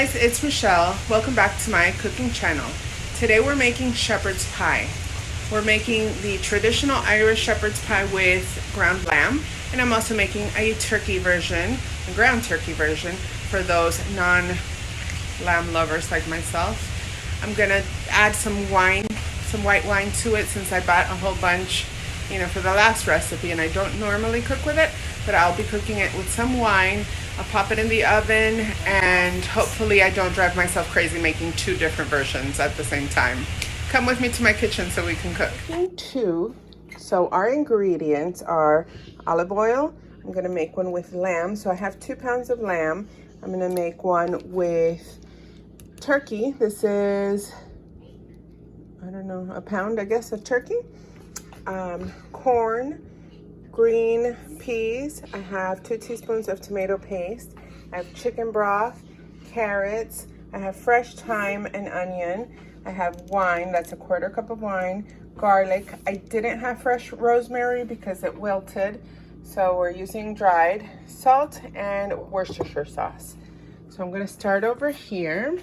guys, it's Michelle. Welcome back to my cooking channel. Today we're making shepherd's pie. We're making the traditional Irish shepherd's pie with ground lamb, and I'm also making a turkey version, a ground turkey version, for those non-lamb lovers like myself. I'm gonna add some wine, some white wine to it since I bought a whole bunch, for the last recipe, and I don't normally cook with it, but I'll be cooking it with some wine. I'll pop it in the oven, and hopefully I don't drive myself crazy making two different versions at the same time. Come with me to my kitchen so we can cook. So our ingredients are olive oil. I'm gonna make one with lamb. So I have 2 pounds of lamb. I'm gonna make one with turkey. This is, I don't know, a pound, I guess, of turkey. Corn, green peas. I have 2 teaspoons of tomato paste. I have chicken broth, carrots. I have fresh thyme and onion. I have wine, that's a 1/4 cup of wine. Garlic. I didn't have fresh rosemary because it wilted, so we're using dried. Salt and Worcestershire sauce. So I'm going to start over here.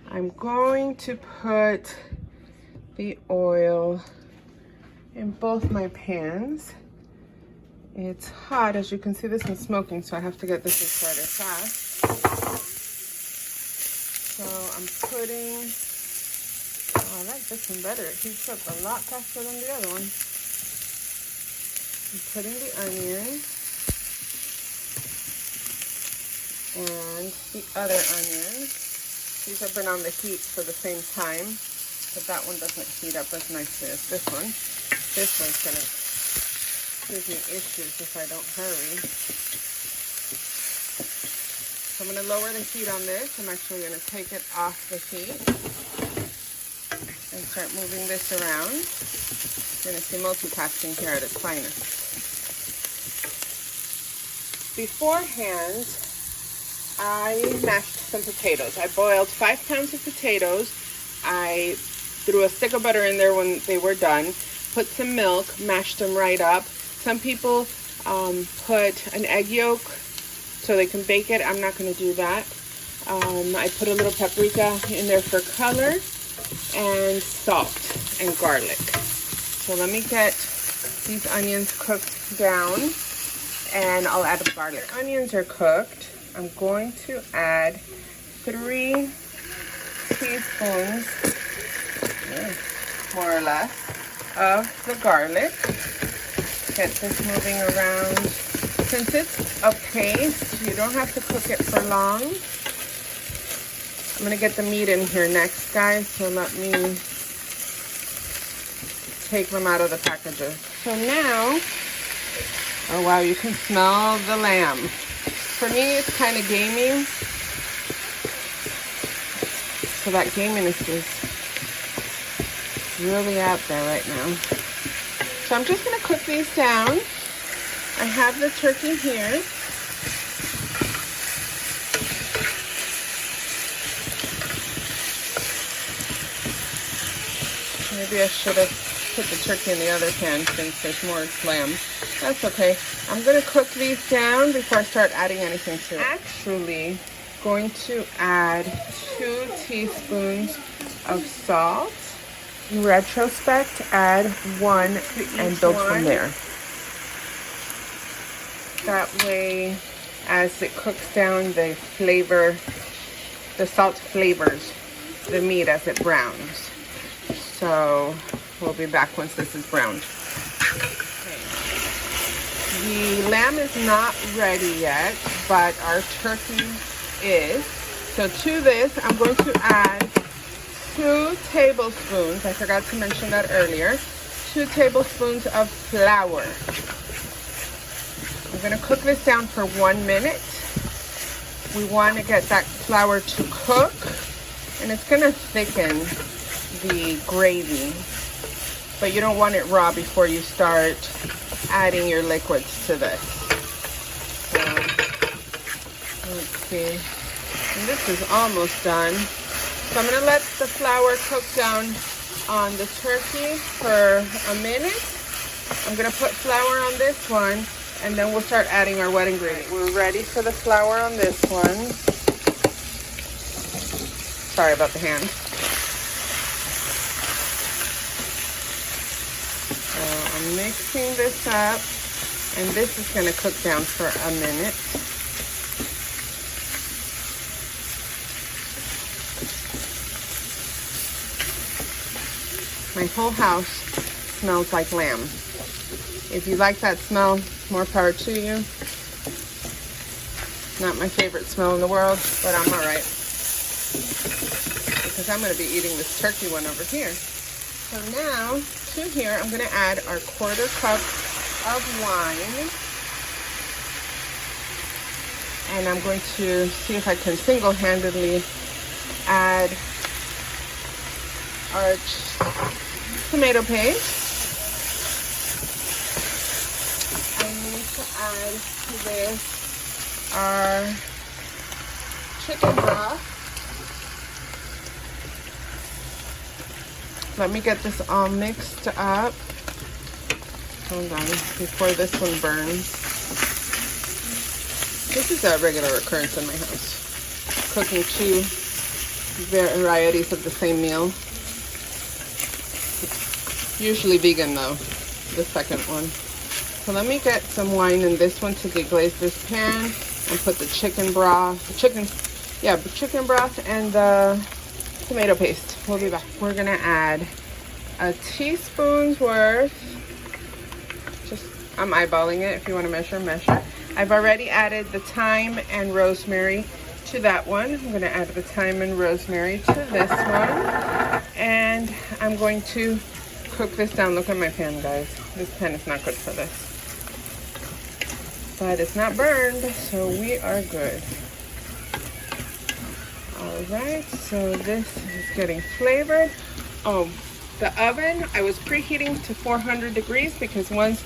I'm going to put the oil in both my pans. It's hot, as you can see. This one's smoking, so I have to get this started fast. So I'm putting, I like this one better. It heats up a lot faster than the other one. I'm putting the onion and the other onion. These have been on the heat for the same time, but that one doesn't heat up as nicely as this one. This one's gonna give me issues if I don't hurry. So I'm gonna lower the heat on this. I'm actually gonna take it off the heat and start moving this around. You're gonna see multitasking here at its finest. Beforehand, I mashed some potatoes. I boiled 5 pounds of potatoes. I threw a stick of butter in there when they were done. Put some milk, mashed them right up. Some people put an egg yolk so they can bake it. I'm not going to do that. I put a little paprika in there for color, and salt and garlic. So let me get these onions cooked down, and I'll add the garlic. Onions are cooked. I'm going to add 3 teaspoons, more or less, of the garlic. Get this moving around. Since it's a paste, you don't have to cook it for long. I'm gonna get the meat in here next, guys, so let me take them out of the packages. So now, oh wow, you can smell the lamb. For me, it's kind of gamey. So that gaminess is really out there right now. So I'm just going to cook these down. I have the turkey here. Maybe I should have put the turkey in the other pan since there's more lamb. That's okay. I'm going to cook these down before I start adding anything to it. Actually, going to add 2 teaspoons of salt. In retrospect, add 1 and build from there. That way, as it cooks down, the salt flavors the meat as it browns. So we'll be back once this is browned. Okay. The lamb is not ready yet, but our turkey is. So to this, I'm going to add 2 tablespoons, I forgot to mention that earlier, 2 tablespoons of flour. I'm going to cook this down for 1 minute. We want to get that flour to cook, and it's going to thicken the gravy, but you don't want it raw before you start adding your liquids to this. So, let's see. And this is almost done. So I'm going to let the flour cook down on the turkey for a minute. I'm going to put flour on this one, and then we'll start adding our wet ingredients. We're ready for the flour on this one. Sorry about the hand. So I'm mixing this up, and this is going to cook down for a minute. My whole house smells like lamb. If you like that smell, more power to you. Not my favorite smell in the world, but I'm all right. Because I'm going to be eating this turkey one over here. So now, to here, I'm going to add our 1/4 cup of wine. And I'm going to see if I can single-handedly add our tomato paste. I need to add to this our chicken broth. Let me get this all mixed up. Hold on, before this one burns. This is a regular occurrence in my house. Cooking 2 varieties of the same meal. Usually vegan though, the second one. So let me get some wine in this one to deglaze this pan and put the chicken broth, chicken broth and the tomato paste. We'll be back. We're gonna add a teaspoon's worth. I'm eyeballing it. If you want to measure. I've already added the thyme and rosemary to that one. I'm going to add the thyme and rosemary to this one. And I'm going to cook this down. Look at my pan, guys. This pan is not good for this. But it's not burned, so we are good. Alright, so this is getting flavored. Oh, the oven, I was preheating to 400 degrees because once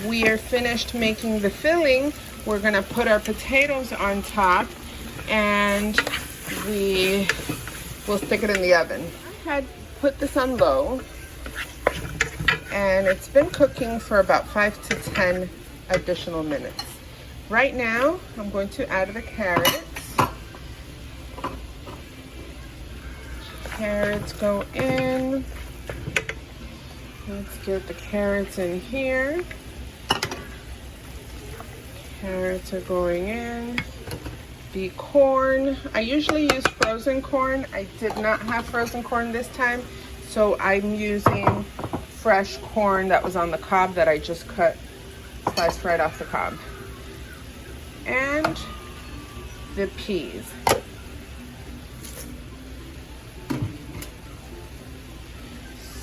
we are finished making the filling, we're going to put our potatoes on top and we will stick it in the oven. I had put this on low and it's been cooking for about 5 to 10 additional minutes. Right now, I'm going to add the carrots. Carrots go in. Let's get the carrots in here. Carrots are going in. The corn, I usually use frozen corn. I did not have frozen corn this time, so I'm using fresh corn that was on the cob that I just sliced right off the cob. And the peas.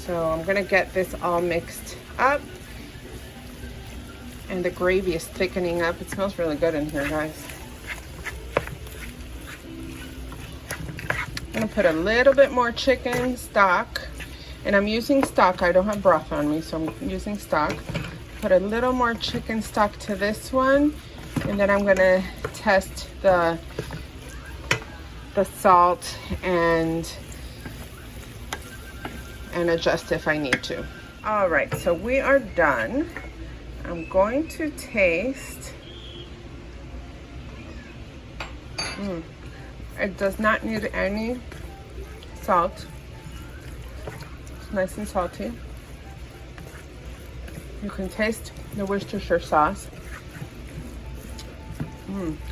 So I'm gonna get this all mixed up. And the gravy is thickening up. It smells really good in here, guys. I'm gonna put a little bit more chicken stock. And I'm using stock. I don't have broth on me, so I'm using stock. Put a little more chicken stock to this one. And then I'm gonna test the salt and adjust if I need to. All right, so we are done. I'm going to taste. It does not need any salt. It's nice and salty. You can taste the Worcestershire sauce.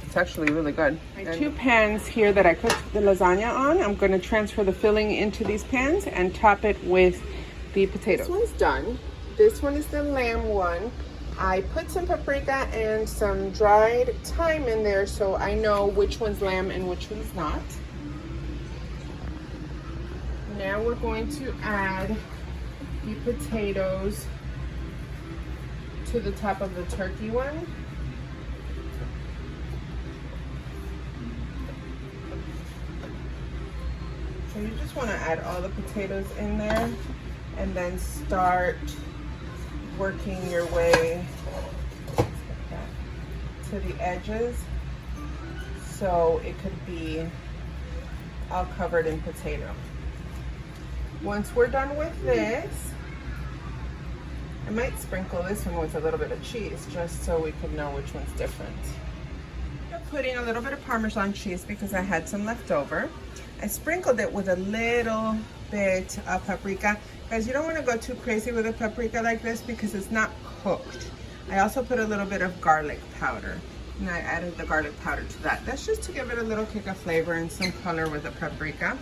It's actually really good. My 2 pans here that I cooked the lasagna on, I'm going to transfer the filling into these pans and top it with the potatoes. This one's done. This one is the lamb one. I put some paprika and some dried thyme in there so I know which one's lamb and which one's not. Now we're going to add the potatoes to the top of the turkey one. So you just want to add all the potatoes in there and then start working your way to the edges so it could be all covered in potato. Once we're done with this, I might sprinkle this one with a little bit of cheese just so we can know which one's different. putting a little bit of Parmesan cheese because I had some left over. I sprinkled it with a little bit of paprika. Guys, you don't want to go too crazy with a paprika like this because it's not cooked. I also put a little bit of garlic powder, and I added the garlic powder to that. That's just to give it a little kick of flavor and some color with the paprika.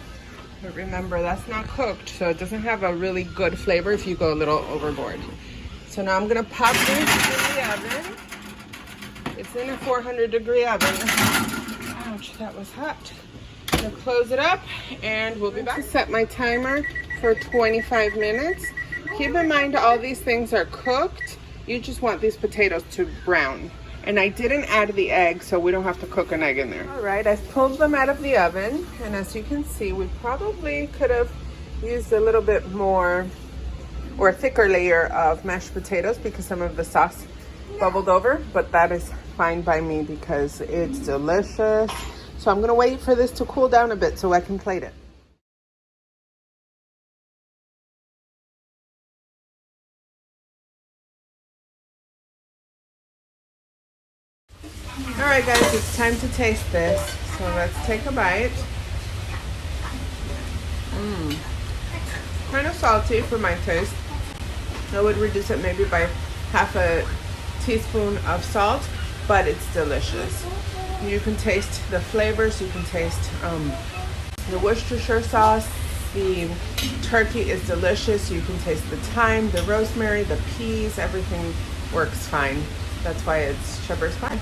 But remember, that's not cooked, so it doesn't have a really good flavor if you go a little overboard. So now I'm gonna pop this in the oven. It's in a 400-degree oven. Ouch, that was hot. I'm gonna close it up and we'll be back. Set my timer for 25 minutes. Keep in mind all these things are cooked. You just want these potatoes to brown. And I didn't add the egg, so we don't have to cook an egg in there. All right, I've pulled them out of the oven. And as you can see, we probably could have used a little bit more or a thicker layer of mashed potatoes because some of the sauce bubbled over, but that is fine by me because it's delicious. So I'm gonna wait for this to cool down a bit so I can plate it. All right, guys, it's time to taste this. So let's take a bite. Kind of salty for my taste. I would reduce it maybe by half a teaspoon of salt, but it's delicious. You can taste the flavors. You can taste the Worcestershire sauce. The turkey is delicious. You can taste the thyme, the rosemary, the peas. Everything works fine. That's why it's shepherd's pie.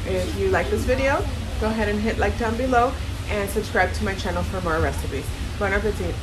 If you like this video, go ahead and hit like down below and subscribe to my channel for more recipes. Bon appetit.